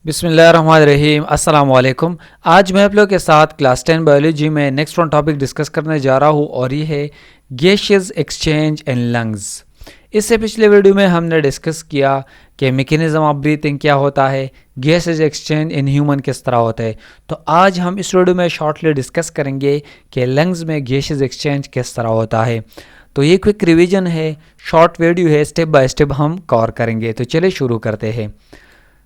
बिस्मिल्लाहिर्रहमानिर्रहीम अस्सलाम वालेकुम। आज मैं आप लोग के साथ क्लास 10 बायोलॉजी में नेक्स्ट वन टॉपिक डिस्कस करने जा रहा हूँ और ये है गैसेस एक्सचेंज इन लंग्स। इससे पिछले वीडियो में हमने डिस्कस किया कि मैकेनिज्म ऑफ ब्रीथिंग क्या होता है, गैसेस एक्सचेंज इन ह्यूमन किस तरह होता है। तो आज हम इस वीडियो में शॉर्टली डिस्कस करेंगे कि लंग्स में गैसेस एक्सचेंज किस तरह होता है। तो ये क्विक रिवीजन है, शॉर्ट वीडियो है, स्टेप बाय स्टेप हम कवर करेंगे। तो चलिए शुरू करते हैं।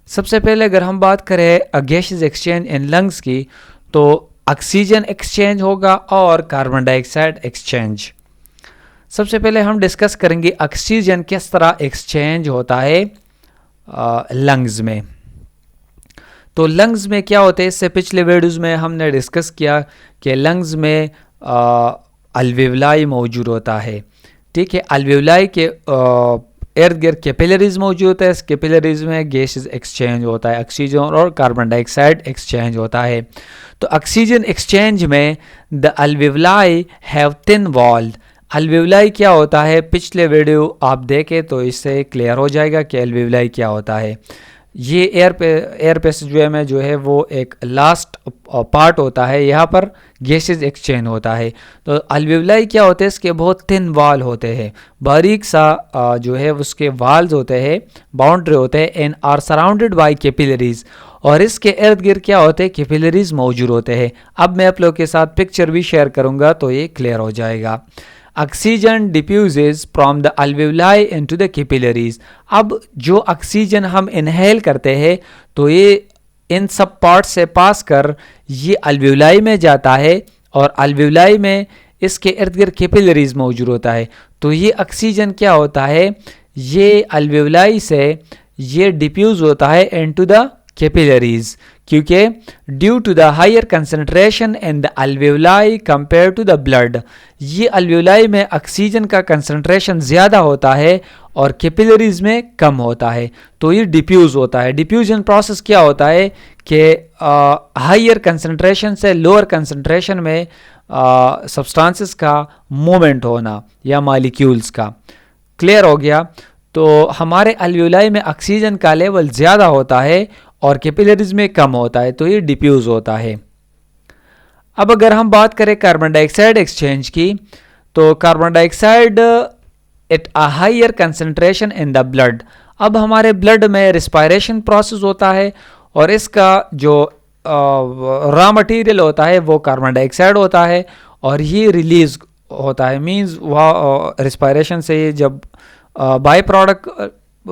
सबसे पहले अगर हम बात करें गैसेस एक्सचेंज इन लंग्स की, तो ऑक्सीजन एक्सचेंज होगा और कार्बन डाइऑक्साइड एक्सचेंज। सबसे पहले हम डिस्कस करेंगे ऑक्सीजन किस तरह एक्सचेंज होता है लंग्स में। तो लंग्स में क्या होता है, इससे पिछले वीडियोस में हमने डिस्कस किया कि लंग्स में अल्वेवलाई मौजूद होता है। ठीक है, अल्वेवलाई के इर्द गिर्द कैपिलरीज मौजूद होता है। इस कैपिलरीज में गैसेस एक्सचेंज होता है, ऑक्सीजन और कार्बन डाइऑक्साइड एक्सचेंज होता है। तो ऑक्सीजन एक्सचेंज में द अल्वेवलाई हैव थिन वॉल। अल्वेवलाई क्या होता है, पिछले वीडियो आप देखें तो इससे क्लियर हो जाएगा कि अल्वेवलाई क्या होता है। ये एयर पैसेजवे में जो है वो एक लास्ट पार्ट होता है, यहाँ पर गैसेस एक्सचेंज होता है। तो अल्वेवलाई क्या होते हैं, इसके बहुत थिन वाल होते हैं, बारीक सा जो है उसके वाल्स होते हैं, बाउंड्री होते हैं, and are surrounded by capillaries. और इसके इर्द गिर्द क्या होते हैं, कैपिलरीज मौजूद होते हैं। अब मैं आप लोग के साथ पिक्चर भी शेयर करूंगा तो ये क्लियर हो जाएगा। Oxygen diffuses from the alveoli into the capillaries. अब जो ऑक्सीजन हम इनहेल करते हैं तो ये इन सब पार्ट से पास कर ये अल्वेवलाई में जाता है, और अल्वेवलाई में इसके इर्द गिर्द कैपिलरीज मौजूद होता है। तो ये ऑक्सीजन क्या होता है, ये अल्वेवलाई से ये डिफ्यूज होता है इनटू द कैपिलरीज, क्योंकि due to the higher concentration in the alveoli compare to the blood. ये अल्वेवलाई में ऑक्सीजन का कंसंट्रेशन ज़्यादा होता है और कैपिलरीज में कम होता है, तो ये डिफ्यूज होता है। डिफ्यूजन प्रोसेस क्या होता है कि हायर कंसंट्रेशन से लोअर कंसंट्रेशन में सब्सटेंसेस का मूवमेंट होना या मॉलिक्यूल्स का। क्लियर हो गया। तो हमारे अल्वेवलाई में ऑक्सीजन का लेवल ज़्यादा होता है और कैपिलरीज में कम होता है, तो ये डिफ्यूज होता है। अब अगर हम बात करें कार्बन डाइऑक्साइड एक्सचेंज की, तो carbon dioxide at a higher concentration in the blood. अब हमारे ब्लड में रिस्पायरेशन प्रोसेस होता है और इसका जो रॉ मटेरियल होता है वो कार्बन डाइऑक्साइड होता है, और ये रिलीज होता है, मींस वह रिस्पायरेशन से जब बाई प्रोडक्ट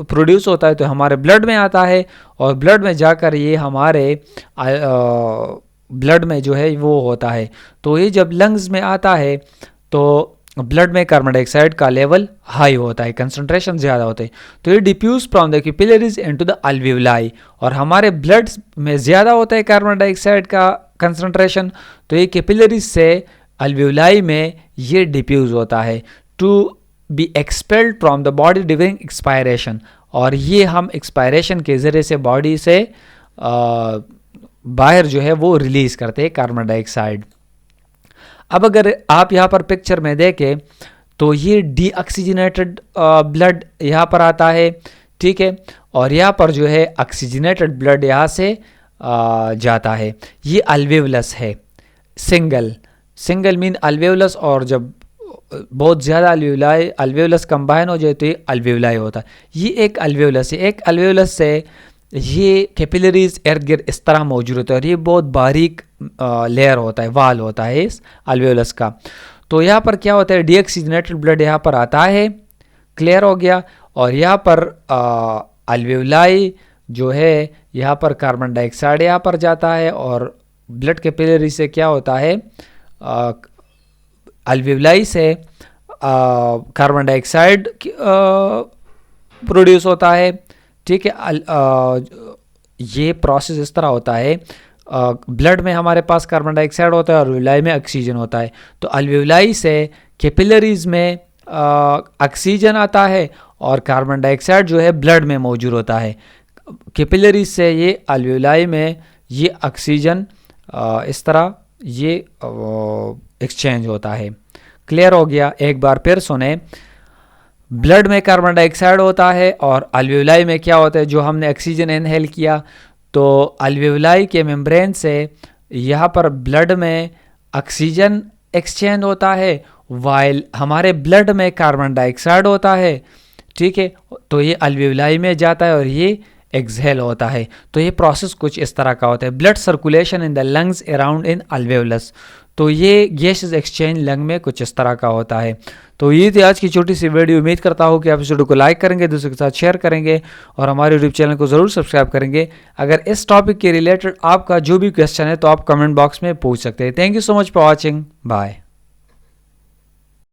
प्रोड्यूस होता है तो हमारे ब्लड में आता है, और ब्लड में जाकर ये हमारे ब्लड में जो है वो होता है। तो ये जब लंग्स में आता है तो ब्लड में कार्बन डाइऑक्साइड का लेवल हाई होता है, कंसंट्रेशन ज़्यादा होते हैं, तो ये diffuse from the capillaries into the alveoli. और हमारे ब्लड में ज़्यादा होता है कार्बन डाइऑक्साइड का कंसंट्रेशन, तो ये कैपिलरीज से अल्वेवलाई में ये डिफ्यूज होता है to be expelled from the body during expiration. और ये हम एक्सपायरेशन के ज़रिए से बॉडी से बाहर जो है वो रिलीज करते हैं कार्बन डाइऑक्साइड। अब अगर आप यहाँ पर पिक्चर में देखें तो ये डीऑक्सीजनेटेड ब्लड यहाँ पर आता है, ठीक है, और यहाँ पर जो है ऑक्सीजनेटेड ब्लड यहाँ से जाता है। ये अल्वेवलस है, सिंगल मीन अल्वेवलस, और जब बहुत ज़्यादा अल्वेवलस कंबाइन हो जाए तो ये अल्वेवलाई होता है। ये एक अल्वेवलस है, एक अल्वेवलस से ये कैपिलरीज इर्द गिर्द इस तरह मौजूद होता है, और ये बहुत बारीक लेयर होता है, वाल होता है इस अल्वेवलस का। तो यहाँ पर क्या होता है, डीऑक्सीजनेटेड ब्लड यहाँ पर आता है, क्लियर हो गया, और यहाँ पर अल्वेवलाई जो है यहाँ पर कार्बन डाइऑक्साइड यहाँ पर जाता है, और ब्लड कैपिलरी से क्या होता है, अल्वेवलाई से कार्बन डाइऑक्साइड प्रोड्यूस होता है, ठीक है। ये प्रोसेस इस तरह होता है, ब्लड में हमारे पास कार्बन डाइऑक्साइड होता है और अल्वेवलाई में ऑक्सीजन होता है। तो अल्वेवलाई से कैपिलरीज में ऑक्सीजन आता है और कार्बन डाइऑक्साइड जो है ब्लड में मौजूद होता है। कैपिलरीज से ये अल्वेवलाई में ये ऑक्सीजन इस तरह ये एक्सचेंज होता है। क्लियर हो गया। एक बार फिर सुने, ब्लड में कार्बन डाइऑक्साइड होता है और अल्वेवलाई में क्या होता है, जो हमने ऑक्सीजन इनहेल किया तो अल्वेओलाई के मेम्ब्रेन से यहाँ पर ब्लड में ऑक्सीजन एक्सचेंज होता है, वाइल हमारे ब्लड में कार्बन डाइऑक्साइड होता है, ठीक है। तो ये अल्वेओलाई में जाता है और ये एक्सहेल होता है। तो ये प्रोसेस कुछ इस तरह का होता है। Blood circulation in the lungs around in alveolus, तो ये गैसेस एक्सचेंज लंग में कुछ इस तरह का होता है। तो ये थी आज की छोटी सी वीडियो। उम्मीद करता हूँ कि आप इस वीडियो को लाइक करेंगे, दूसरों के साथ शेयर करेंगे और हमारे यूट्यूब चैनल को ज़रूर सब्सक्राइब करेंगे। अगर इस टॉपिक के रिलेटेड आपका जो भी क्वेश्चन है तो आप कमेंट बॉक्स में पूछ सकते हैं। Thank you so much for watching, bye.